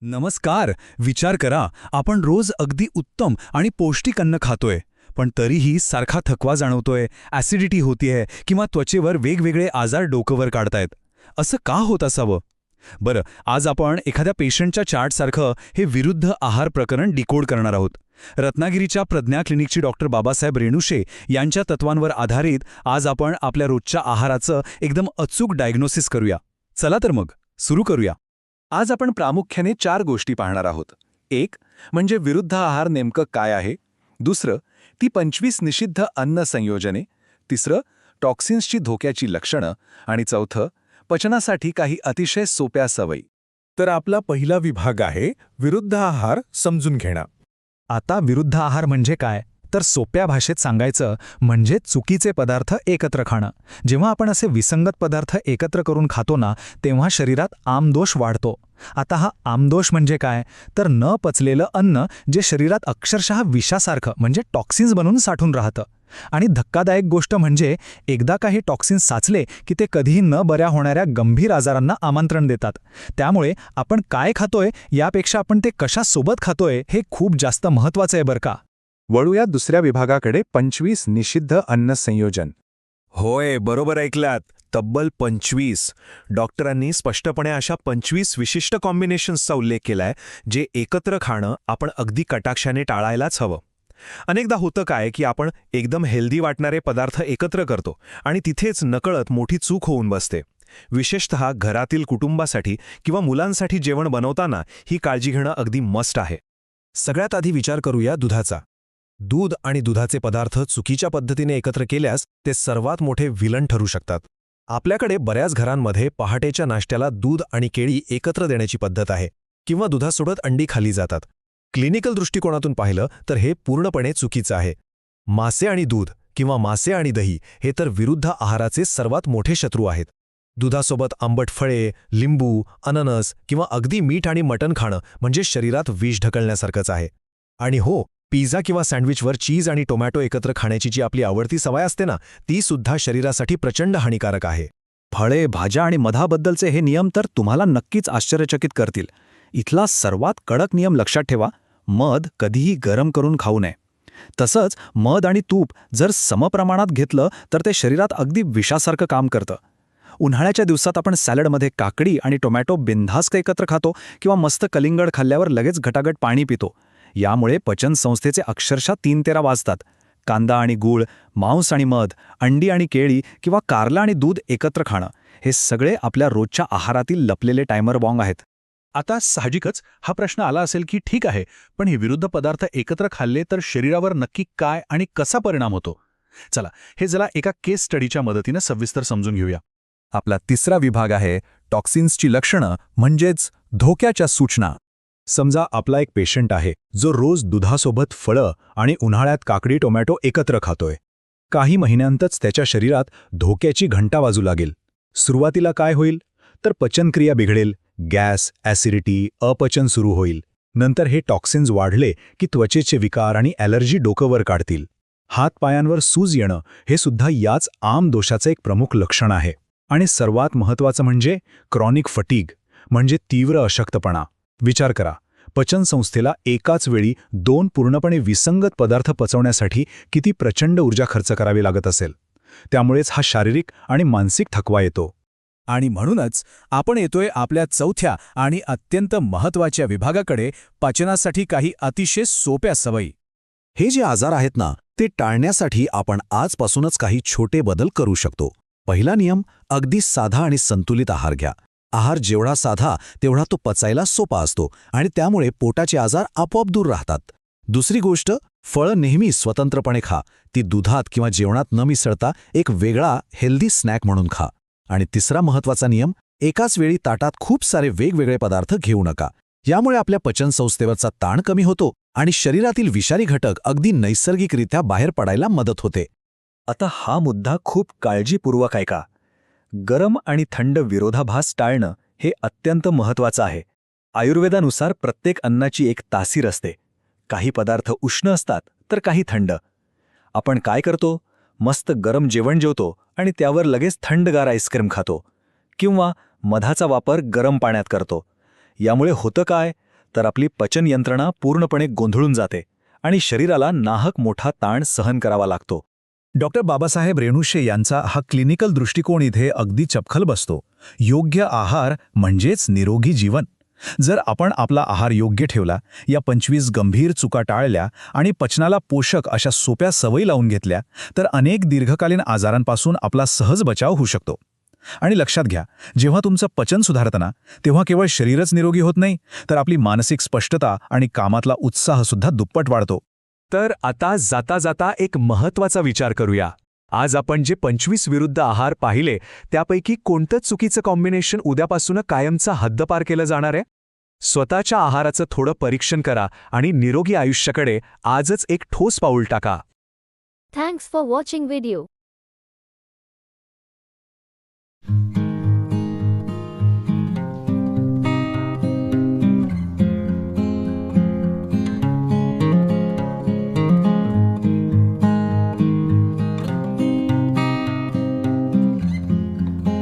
नमस्कार. विचार करा, आपण रोज अगदी उत्तम आणि पौष्टिक अन्न खातोय, पण तरीही सारखा थकवा जाणवतोय, ॲसिडिटी होतीये किंवा त्वचेवर वेगवेगळे आजार डोकंवर काढतायत. असं का होत असावं? बरं, आज आपण एखाद्या पेशंटच्या चार्टसारखं हे विरुद्ध आहार प्रकरण डिकोड करणार आहोत. रत्नागिरीच्या प्रज्ञा क्लिनिकची डॉक्टर बाबासाहेब रेणुशे यांच्या तत्वांवर आधारित आज आपण आपल्या रोजच्या आहाराचं एकदम अचूक डायग्नोसिस करूया. चला तर मग सुरू करूया. आज आपण प्रामुख्याने 4 गोष्टी पाहणार आहोत. एक म्हणजे विरुद्ध आहार नेमकं काय आहे. दुसरं, ती 25 निषिद्ध अन्न संयोजने. तिसरं, टॉक्सिन्सची धोक्याची लक्षणं. आणि चौथं, पचनासाठी काही अतिशय सोप्या सवयी. तर आपला पहिला विभाग आहे विरुद्ध आहार समजून घेणं. आता विरुद्ध आहार म्हणजे काय? तर सोप्या भाषेत सांगायचं म्हणजे चुकीचे पदार्थ एकत्र खाणं. जेव्हा आपण असे विसंगत पदार्थ एकत्र करून खातो ना, तेव्हा शरीरात आमदोष वाढतो. आता हा आमदोष म्हणजे काय? तर न पचलेलं अन्न जे शरीरात अक्षरशः विषासारखं म्हणजे टॉक्सिन्स बनून साठून राहतं. आणि धक्कादायक गोष्ट म्हणजे एकदा काही टॉक्सिन्स साचले की ते कधीही न बऱ्या होणाऱ्या गंभीर आजारांना आमंत्रण देतात. त्यामुळे आपण काय खातोय यापेक्षा आपण ते कशासोबत खातोय हे खूप जास्त महत्त्वाचं आहे बरं का. वळूया दुसऱ्या विभागाकडे. 25 निषिद्ध अन्न संयोजन. होय, बरोबर ऐकलात. तब्बल 25. डॉक्टरांनी स्पष्टपणे अशा 25 विशिष्ट कॉम्बिनेशन्सचा उल्लेख केलाय जे एकत्र खाणं आपण अगदी कटाक्षाने टाळायलाच हवं. अनेकदा होतं काय की आपण एकदम हेल्दी वाटणारे पदार्थ एकत्र करतो आणि तिथेच नकळत मोठी चूक होऊन बसते. विशेषतः घरातील कुटुंबासाठी किंवा मुलांसाठी जेवण बनवताना ही काळजी घेणं अगदी मस्ट आहे. सगळ्यात आधी विचार करूया दुधाचा. दूध आणि दुधाचे पदार्थ चुकीच्या पद्धतीने एकत्र केल्यास ते सर्वात मोठे विलन ठरू शकतात. आपल्याकडे बऱ्याच घरांमध्ये पहाटेच्या नाश्त्याला दूध आणि केळी एकत्र देण्याची पद्धत आहे किंवा दुधासोबत अंडी खाल्ली जातात. क्लिनिकल दृष्टिकोनातून पाहिलं तर हे पूर्णपणे चुकीचं आहे. मासे आणि दूध किंवा मासे आणि दही हे तर विरुद्ध आहाराचे सर्वात मोठे शत्रू आहेत. दुधासोबत आंबट फळे, लिंबू, अननस किंवा अगदी मीठ आणि मटण खाणं म्हणजे शरीरात विष ढकलण्यासारखंच आहे. आणि हो, पिझ्झा किंवा सँडविचवर चीज आणि टोमॅटो एकत्र खाण्याची जी आपली आवडती सवय असते ना, ती सुद्धा शरीरासाठी प्रचंड हानिकारक आहे. फळे, भाज्या आणि मधाबद्दलचे हे नियम तर तुम्हाला नक्कीच आश्चर्यचकित करतील. इथला सर्वात कडक नियम लक्षात ठेवा: मध कधीही गरम करून खाऊ नये. तसंच मध आणि तूप जर समप्रमाणात घेतलं तर ते शरीरात अगदी विषासारखं काम करतं. उन्हाळ्याच्या दिवसात आपण सॅलडमध्ये काकडी आणि टोमॅटो बिनधास्त एकत्र खातो किंवा मस्त कलिंगड खाल्ल्यावर लगेच घटाघट पाणी पितो. यामुळे पचनसंस्थेचे अक्षरशः 3-13 वाजतात. कांदा आणि गूळ, मांस आणि मध, अंडी आणि केळी किंवा कारला आणि दूध एकत्र खाणं हे सगळे आपल्या रोजच्या आहारातील लपलेले टायमर बॉम्ब आहेत. आता साहजिकच हा प्रश्न आला असेल की ठीक आहे, पण हे विरुद्ध पदार्थ एकत्र खाल्ले तर शरीरावर नक्की काय आणि कसा परिणाम होतो? चला, हे जरा एका केस स्टडीच्या मदतीनं सविस्तर समजून घेऊया. आपला तिसरा विभाग आहे टॉक्सिन्सची लक्षणं म्हणजेच धोक्याच्या सूचना. समजा आपला एक पेशंट आहे जो रोज दुधासोबत फळं आणि उन्हाळ्यात काकडी टोमॅटो एकत्र खातोय. काही महिन्यांतच त्याच्या शरीरात धोक्याची घंटा वाजू लागेल. सुरुवातीला काय होईल? तर पचनक्रिया बिघडेल, गॅस, ॲसिडिटी, अपचन सुरू होईल. नंतर हे टॉक्सिन्स वाढले की त्वचेचे विकार आणि ॲलर्जी डोकंवर काढतील. हातपायांवर सूज येणं हे सुद्धा याच आम दोषाचं एक प्रमुख लक्षण आहे. आणि सर्वात महत्त्वाचं म्हणजे क्रॉनिक फटीग म्हणजे तीव्र अशक्तपणा. विचार करा, पचनसंस्थेला एकाच वेळी 2 पूर्णपणे विसंगत पदार्थ पचवण्यासाठी किती प्रचंड ऊर्जा खर्च करावी लागत असेल. त्यामुळेच हा शारीरिक आणि मानसिक थकवा येतो. आणि म्हणूनच आपण येतोय आपल्या चौथ्या आणि अत्यंत महत्त्वाच्या विभागाकडे, पचनासाठी काही अतिशय सोप्या सवयी. हे जे आजार आहेत ना, ते टाळण्यासाठी आपण आजपासूनच काही छोटे बदल करू शकतो. पहिला नियम, अगदी साधा आणि संतुलित आहार घ्या. आहार जेवढा साधा तेवढा तो पचायला सोपा असतो आणि त्यामुळे पोटाचे आजार आपोआप दूर राहतात. दुसरी गोष्ट, फळं नेहमी स्वतंत्रपणे खा. ती दुधात किंवा जेवणात न मिसळता एक वेगळा हेल्दी स्नॅक म्हणून खा. आणि तिसरा महत्त्वाचा नियम, एकाच वेळी ताटात खूप सारे वेगवेगळे पदार्थ घेऊ नका. यामुळे आपल्या पचनसंस्थेवरचा ताण कमी होतो आणि शरीरातील विषारी घटक अगदी नैसर्गिकरित्या बाहेर पडायला मदत होते. आता हा मुद्दा खूप काळजीपूर्वक ऐका. गरम आणि थंड विरोधाभास टाळणं हे अत्यंत महत्त्वाचं आहे. आयुर्वेदानुसार प्रत्येक अन्नाची एक तासीर असते. काही पदार्थ उष्ण असतात तर काही थंड. आपण काय करतो? मस्त गरम जेवण जेवतो आणि त्यावर लगेच थंडगार आईस्क्रीम खातो किंवा मधाचा वापर गरम पाण्यात करतो. यामुळे होतं काय? तर आपली पचन यंत्रणा पूर्णपणे गोंधळून जाते आणि शरीराला नाहक मोठा ताण सहन करावा लागतो. डॉक्टर बाबासाहेब रेणुशे यांचा हा क्लिनिकल दृष्टिकोन इथे अगदी चपखल बसतो. योग्य आहार म्हणजेच निरोगी जीवन. जर आपण आपला आहार योग्य ठेवला, या 25 गंभीर चुका टाळल्या आणि पचनाला पोषक अशा सोप्या सवयी लावून घेतल्या, तर अनेक दीर्घकालीन आजारांपासून आपला सहज बचाव होऊ शकतो. आणि लक्षात घ्या, जेव्हा तुमचं पचन सुधारतं ना, तेव्हा केवळ शरीरच निरोगी होत नाही, तर आपली मानसिक स्पष्टता आणि कामातला उत्साहसुद्धा दुप्पट वाढतो. तर आता जाता जाता एक महत्वाचा विचार करूया. आज आपण जे 25 विरुद्ध आहार पाहिले, त्यापैकी कोणतं चुकीचं कॉम्बिनेशन उद्यापासून कायमचा हद्दपार केलं जाणार आहे? स्वतःच्या आहाराचं थोडं परीक्षण करा आणि निरोगी आयुष्याकडे आजच एक ठोस पाऊल टाका. Thanks for watching video.